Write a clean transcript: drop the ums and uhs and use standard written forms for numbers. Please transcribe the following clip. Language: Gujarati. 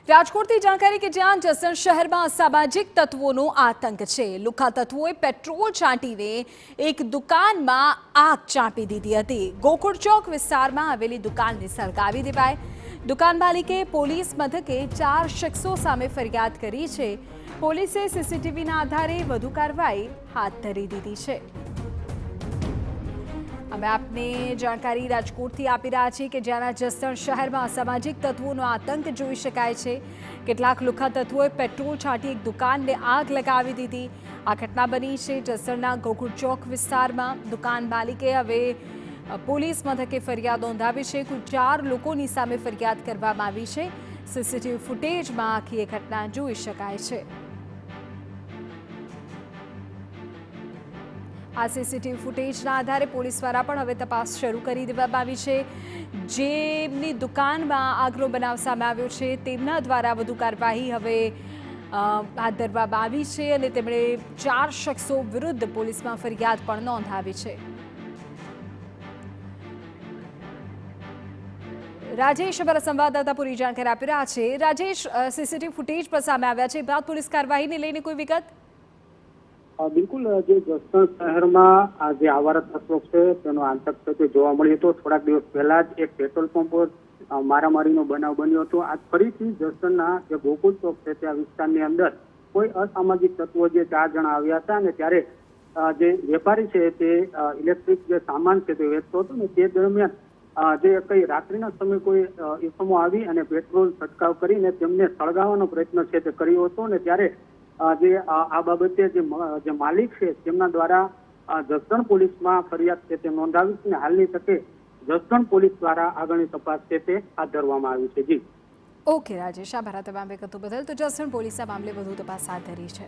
રાજકોટથી જાણકારી કે જ્યાં જસદણ શહેરમાં અસામાજિક તત્વોનો આતંક છે। લુખ્ખા તત્વોએ પેટ્રોલ છાંટીને એક દુકાનમાં આગ ચાંપી દીધી હતી। ગોકુળ ચોક વિસ્તારમાં આવેલી દુકાનને સળગાવી દેવાઈ। દુકાન માલિકે પોલીસ મથકે 4 શખ્સો સામે ફરિયાદ કરી છે। પોલીસે સીસીટીવીના આધારે વધુ કાર્યવાહી હાથ ધરી દીધી છે। અમે આપને જાણકારી રાજકોટથી આપી રહ્યા છીએ કે જ્યાંના જસદણ શહેરમાં અસામાજિક તત્વોનો આતંક જોઈ શકાય છે। કેટલાક લુખ્ખા તત્વોએ પેટ્રોલ છાંટી એક દુકાનને આગ લગાવી દીધી। આ ઘટના બની છે જસદણના ગોકુળ ચોક વિસ્તારમાં। દુકાન માલિકે હવે પોલીસ મથકે ફરિયાદ નોંધાવી છે। કુલ 4 લોકોની સામે ફરિયાદ કરવામાં આવી છે। સીસીટીવી ફૂટેજમાં આખી એ ઘટના જોઈ શકાય છે। આ સીસીટીવી ફૂટેજના આધારે પોલીસ દ્વારા પણ હવે તપાસ શરૂ કરી દેવામાં આવી છે। જેમની દુકાનમાં આગનો બનાવ સામે આવ્યો છે તેમના દ્વારા વધુ કાર્યવાહી હવે હાથ ધરવામાં આવી છે અને તેમણે 4 શખ્સો વિરુદ્ધ પોલીસમાં ફરિયાદ પણ નોંધાવી છે। રાજેશ અમારા સંવાદદાતા પૂરી જાણકારી આપી રહ્યા છે। રાજેશ, સીસીટીવી ફૂટેજ પર સામે આવ્યા છે બાદ પોલીસ કાર્યવાહીને લઈને કોઈ વિગત? બિલકુલ, જે જસદણ શહેરમાં આ જે આવારા તત્વો છે તેનો આતંક છે તે જોવા મળ્યો હતો। થોડાક દિવસ પહેલા જ એક પેટ્રોલ પંપ પર મારામારીનો બનાવ બન્યો હતો। આજ ફરીથી જસદણના જે ગોકુળ ચોક છે ત્યાં વિસ્તારની અંદર કોઈ અસામાજિક તત્વો જે 4 જણા આવ્યા હતા અને ત્યારે જે વેપારી છે તે ઇલેક્ટ્રિક જે સામાન છે તે વેચતો હતો ને તે દરમિયાન જે કઈ રાત્રિના સમયે કોઈ ઇસમો આવી અને પેટ્રોલ છંટકાવ કરીને તેમને સળગાવવાનો પ્રયત્ન છે તે કર્યો હતો ને ત્યારે જે આ બાબતે જે માલિક છે તેમના દ્વારા જસદણ પોલીસમાં ફરિયાદ છે તે નોંધાવી છે અને હાલની તકે જસદણ પોલીસ દ્વારા આગળની તપાસ છે તે હાથ ધરવામાં આવી છે। જી ઓકે રાજેશ, આભાર તમામ વિગતો બદલ। તો જસદણ પોલીસે આ મામલે વધુ તપાસ હાથ ધરી છે।